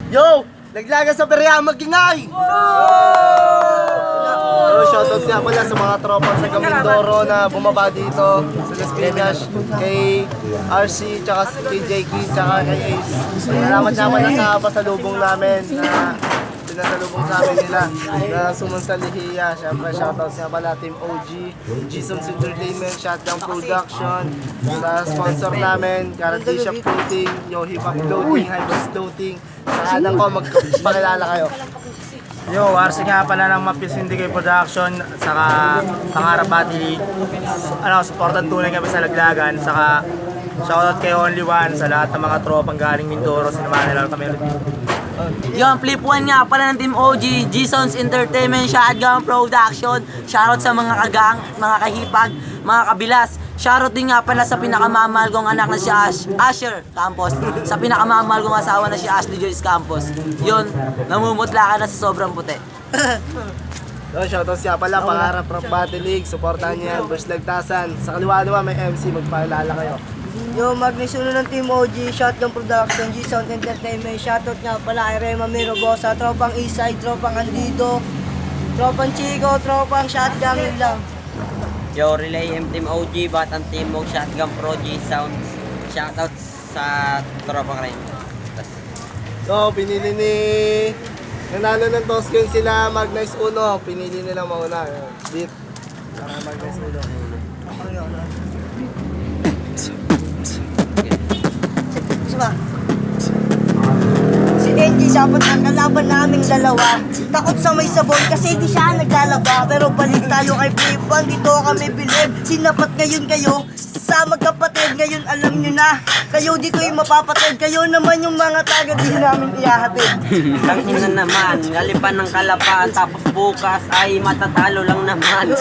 Yo! Naglaga sa Berea Magingay! Shoutout niya pala sa mga tropa sa Gamindoro na bumaba dito sa Las Piñas, kay RC, tsaka kay JK, tsaka kay Ace. Salamat nga pala sa pasalubong namin na pinasalubong sa amin nila na suman sa Lihiya. Siyempre, shoutout nga pala Team OG, Gsons Entertainment, Shotgun Production, sa sponsor namin, Karate Shop Clothing, Yo Hip Hop Clothing, Hypers Clothing. Sa kanan ko, magpakilala kayo. Yo, RC nga pala ng Mapis Syndicate Production, saka Pangarap Battery. Supportan tunay kami sa Laglagan, saka shoutout kay Only One sa lahat ng mga tropang galing Mindoro, sinamahan nila kami. Yung Flip 1 nga pala ng Team OG, Gsons Entertainment, Shotgun Production. Shoutout sa mga kagang, mga kahipag, mga kabilas. Shoutout din nga pala sa pinakamamahal kong anak na si Asher Campos. Sa pinakamamahal kong asawa na si Ashley Joyce Campos. Yun, namumutla ka na sa sobrang puti. So, shoutout siya pala, Pangarap Rock Battle League, supportahan niya yan, Bers Lagtasan. Sa kaliwa may MC, magpakilala kayo. Yung Magnisuno ng Team OG, Shotgun Production, Gsons Entertainment, shoutout nga pala kay Rema Mirobosa, tropang Eastside, tropang Andido, tropang Chico, tropang Shotgun, yun lang. Yo, Relay M Team OG, Batang Timog, Shotgun Pro, G-Sounds. Shoutout sa tropang rin. So, pinili ni... Nanalo ng toss game sila, Magnice Uno. Pinili nila mauna. Beat. Para Magnice Uno. Diba? Si NG sapat ang kalaban naming dalawa. Takot sa may sabon kasi di siya naglalaba. Pero balik tayo kay Flip 1, dito kami bilib. Sinapat ngayon kayo sa magkapatid. Ngayon alam nyo na, kayo dito yung mapapatid. Kayo naman yung mga taga di namin ihahatid. Tangina naman, galipan ng kalapan, tapos bukas ay matatalo lang naman.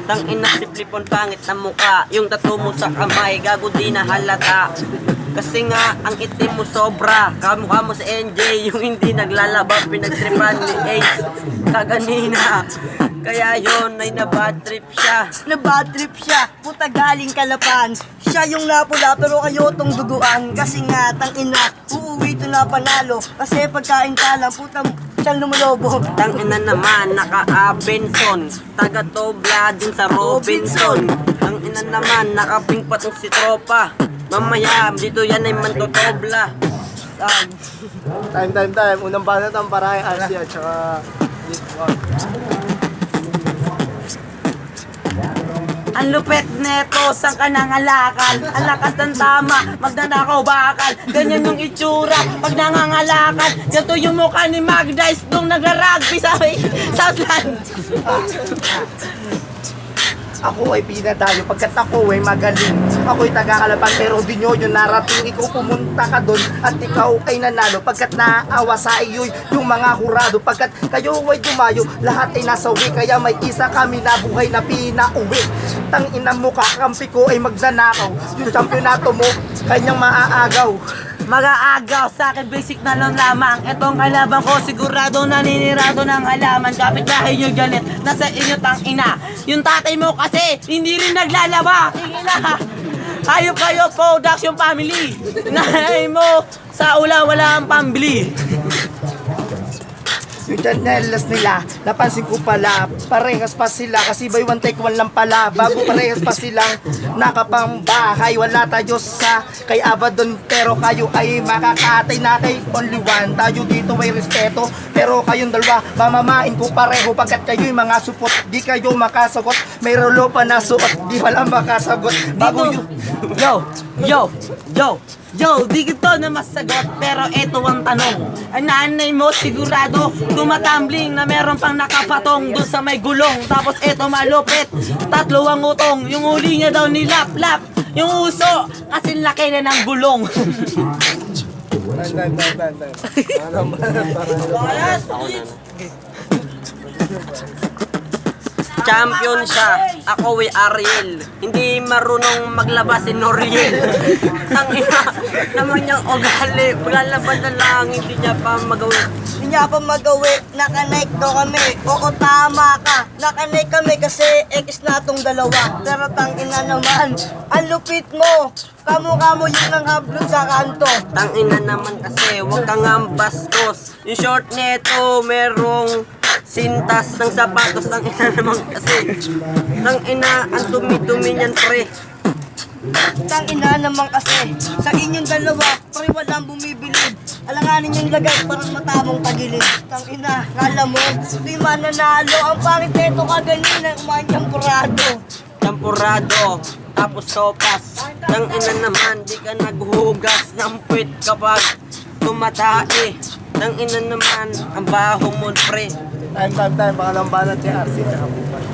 Tangina si Flipon, pangit na muka, yung tattoo mo sa kamay, gago di na halata. Kasi nga, ang itim mo sobra, kamukha mo sa NJ, yung hindi naglalaba, pinagtripan ni Ace kaganina. Kaya yun ay na-bad trip siya. Na-bad trip siya, puta galing Kalapan. Siya yung napula pero kayo tong duguan. Kasi nga, tangina, uuwi to na panalo. Kasi pagkain ka lang, puta siyang lumulobo. Tangina naman, naka-Benson, taga-Tobla din sa Robinson. Tangina naman, naka-pingpat ng si Tropa. Mamaya, dito yan ay mantotobla. Time. Unang banat ang Parahay RC at saka... Ang lupet neto, sang ka nangalakal. Ang lakas ng tama, magnanakaw bakal. Ganyan yung itsura, pag nangangalakal. Ganito yung mukha ni Magdice nung nagra-rugby sa Southland. Ako ay pinadayo pagkat ako ay magaling. Ako ay taga-Kalapan pero di nyo yung narating. Ikaw pumunta ka doon at ikaw ay nanalo. Pagkat naawa sa iyo'y yung mga hurado. Pagkat kayo ay dumayo, lahat ay nasawi. Kaya may isa kami na buhay na pinauwi. Tangina mo kakampi ko ay magnanakaw. Yung championato mo, kanyang maaagaw. Mag-aagaw sa akin, basic na lang lamang. Etong kalaban ko, sigurado naninirado ng halaman. Kapit bahay nyo galit, nasa inyo tang ina. Yung tatay mo kasi, hindi rin naglalaba. Tingina, hayop kayo, production family. Nanay mo, sa ula wala ang pambili. Yung chanelas nila, napansin ko pala, parehas pa sila kasi by one take one lang pala. Bago parehas pa silang nakapangbahay, wala tayo sa kay Abaddon pero kayo ay makakatay na kay Only One. Tayo dito ay respeto pero kayong dalawa mamamain ko pareho pagkat kayo'y mga supot. Di kayo makasagot, may rolo pa na suot, di wala makasagot. Bago Yo, di ko na masagot, pero eto ang tanong. Ang nanay mo sigurado, tumatambling na meron pang nakapatong doon sa may gulong. Tapos eto malupit, 3 ang utong. Yung uli niya daw nilap-lap, yung uso, kasi laki na ng gulong. Time. Anong banat para... Champion siya, ako Ariel. Hindi marunong maglabas si Noriel. Tangina naman niyang ugali. Maglalaban na lang, hindi niya pa magawa. Hindi niya pa magawi, nakanike daw kami. Oo, tama ka, nakanike kami kasi X na tong dalawa. Pero tangina naman, ang lupit mo. Kamo yun ang hablot sa kanto. Tangina naman kasi, huwag kang ambastos. Yung short neto, merong sintas ng sapatos. Tangina naman kasi. Tangina, ang dumi-dumi niyan, pre. Tangina naman kasi, sa inyong dalawa, pare walang bumibilib. Alanganin yung lagay, parang matamong tagilid. Tangina, kala mo, di mananalo. Ang pangit neto kaganina, umanyang purado. Champurado, tapos sopas. Tangina naman, di ka naghugas ng puwit kapag tumatae. Tangina naman, ang baho mo, pre. Time. Pakalambanan si RC. Tsaka bukas.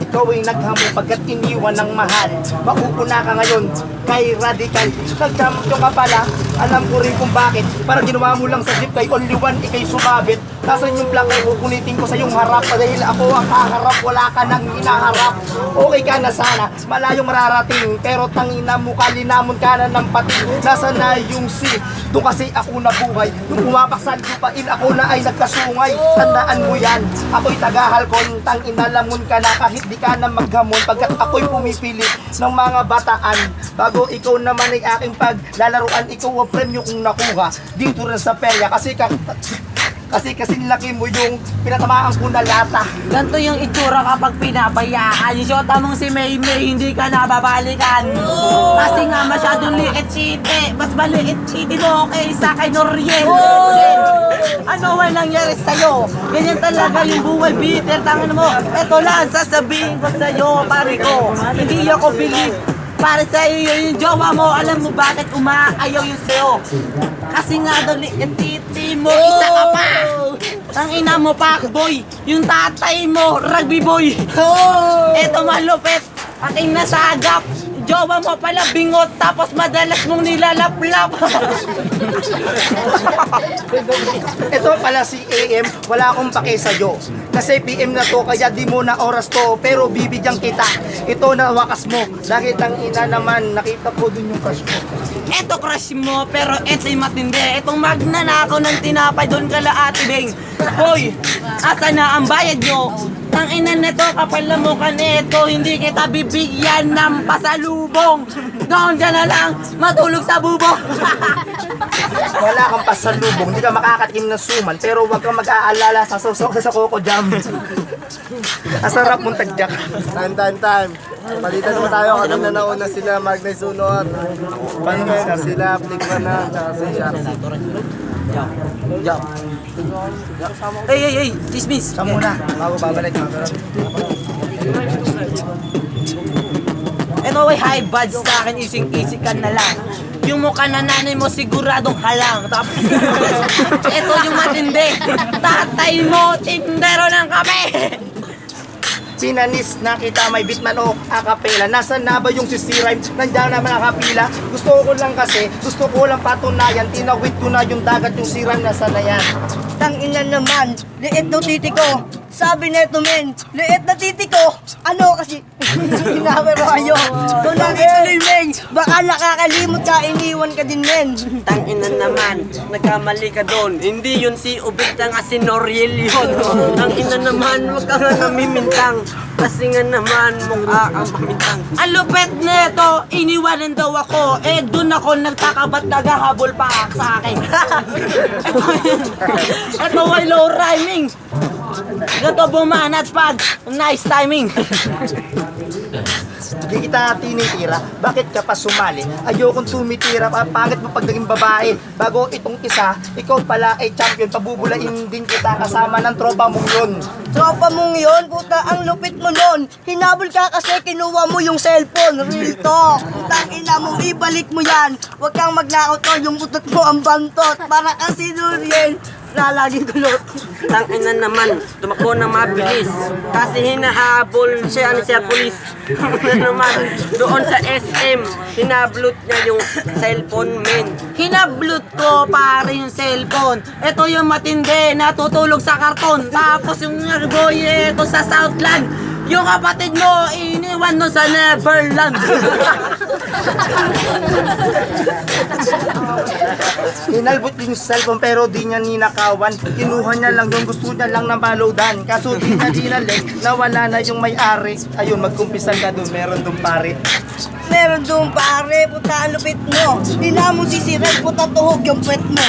Ikaw ay naghamon pagkat iniwan ng mahal. Makuuna ka ngayon kay Radical. Nag-champion ka pala, alam ko rin kung bakit. Para ginawa mo lang sa jeep kay only one, ikay sumabit. Nasaan yung plaka, kukunitin ko sa iyong harap. Dahil ako ang kaharap, wala ka nang hinaharap. Okay ka na sana, malayong mararating. Pero tangina mo, kalinamon ka na ng pati. Nasaan na yung si, doon kasi ako nabuhay. Nung pumapak sa lupain, ako na ay nagkasungay. Tandaan mo yan, ako'y tagahalkon. Tangina lamon ka na kahit di ka na maghamon. Pagkat ako'y pumipili ng mga bataan. Bago ikaw naman ay aking paglalaruan, ikaw ang premyo kong nakuha dito rin sa perya. Kasi laki mo yung pinatamaan ko na lata. Ganto yung itsura kapag pinabayaan. Yung shota mong si May hindi ka nababalikan. Kasi nga masyadong liit chite. Mas maliit chite mo kaysa kay Noriel. Ano ba nangyari sa'yo? Ganyan talaga yung buhay, bitter. Tangan mo, eto lang sasabihin ko sa'yo, pare ko. Hindi ako believe. Para sa iyo yung jowa mo, alam mo bakit umaayaw yung sa'yo? Kasi nga doon yung titi mo, isa ka pa! Ang ina mo, pakboy! Yung tatay mo, rugby boy! Eto malupit, aking nasagap! Jowa mo pala bingot, tapos madalas mong nilalaplap! Ito pala si AM, wala akong pake sa'yo. Kasi PM na to, kaya di mo na oras to. Pero bibigyan kita, ito na wakas mo. Dahil ang ina naman, nakita ko dun yung crush mo. Eto crush mo, pero eto'y matindi. Etong magnanakaw ng tinapay doon kala Ate Beng. Hoy, asa na ang bayad nyo? Tang ina neto, kapal na mukha neto, hindi kita bibigyan ng pasalubong. Doon ka na lang, matulog sa bubong. Wala kang pasalubong, hindi ka makakatim ng suman. Pero huwag kang mag-aalala sa susok sa Coco Jam. Asarap mong tagyak. Time. Palitan mo tayo. Kanina nauna sila, Magnay Sunod. Pahinga sila, Flickman na, tsaka si Sharcy. Jump. Hey, chismis. Siya muna, bago babalik. Ito ay high buds sa akin, ising-isik ka na lang. Yung mukha na nanay mo siguradong halang. Tapos, ito yung matindi. Tatay mo, tindero ng kape. Pinanis na kita may bitman o akapela. Nasaan na ba yung sisirime? Nandiyan naman nakapila. Gusto ko lang patunayan. Tinawid ko na yung dagat, yung sirime nasa na yan. Tangina naman, liit no titi ko. Sabi na ito men, liit na titi ko. Ano kasi, ginawero kayo. Kung lang ituloy men, baka nakakalimot ka, iniwan ka din men. Tangina naman, nagkamali ka doon. Hindi yun si Ubit na nga si Noriel yun. Tangina naman, wag ka nga namimintang. Kasi nga naman, mukha kang pamintang. Ang lupet nito, iniwanan daw ako. Doon ako nagtaka ba't naghahabol pa sa akin. Ito ay low rhyming. Gato bumanat pag nice timing. Di kita tinitira, bakit ka pa sumali? Ayokong tumitira, pangit mo pag naging babae. Bago itong isa, ikaw pala ay champion. Pabubulain din kita kasama ng tropa mong yun. Tropa mong yun, puta, ang lupit mo nun. Hinabol ka kasi kinuha mo yung cellphone. Real talk. Putang ina mo, ibalik mo yan. Huwag kang magnakaw to, yung utot mo ang bantot. Para kasi Noriel, lalaging kulot. Tangina naman, tumakbo na mabilis. Kasi hinahabol siya ni Sir Police. naman, doon sa SM, hinablot niya yung cellphone men. Hinablot ko pare yung cellphone. Ito yung matindi, natutulog sa karton. Tapos yung boy ito sa Southland. Yung kapatid mo, iniwan no sa Neverland. Inalbot din yung cellphone pero di niya ninakawan. Kinuha niya lang yung gusto niya lang ng balodan. Kaso di niya dinalik, nawala na yung may-ari. Ayun, magkumpisan ka dun, meron dun pare. Meron doon pare, puta ang lupit mo. Hila mo sisiray, puta tuhog yung puwet mo.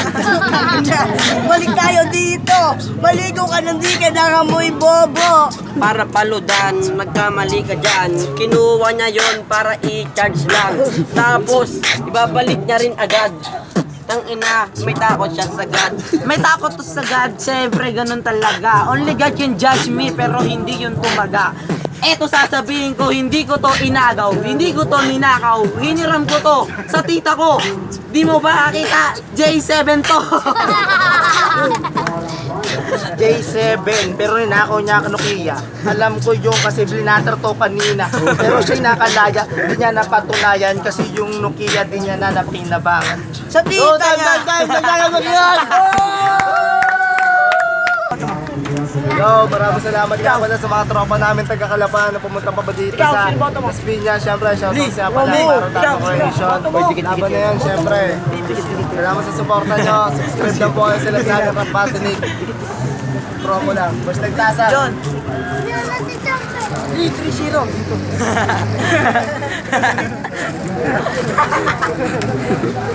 Balik tayo dito. Maligo ka nang di ka nakamoy bobo. Para paludan, nagkamali ka dyan. Kinuha niya yon para i-charge lang. Tapos, ibabalik niya rin agad. Tangina, may takot siya sa God. May takot to sa God, siyempre ganun talaga. Only God can judge me, pero hindi yun tumaga. Eto sasabihin ko, hindi ko to inagaw, hindi ko to ninakaw, hiniram ko to sa tita ko. Di mo ba nakita? J7 to. J7, pero ninakaw niya ang Nokia. Alam ko yung kasi blinater to kanina. Pero siya'y nakalaya, di niya napatunayan kasi yung Nokia di niya na napinabangan. Sa tita niya. Yo, maraming salamat nga pala sa mga tropa namin taga-Kalapan na pumunta pa ba dito sa Las Piñas. Siyempre, shoutout siya pala para Taco Coronation. Laban na yun, siyempre. Salamat sa suporta nyo. Subscribe lang po kayo sa Lasaga Rap Batinig. Promo lang. Basta nagtasa. John. 3-0.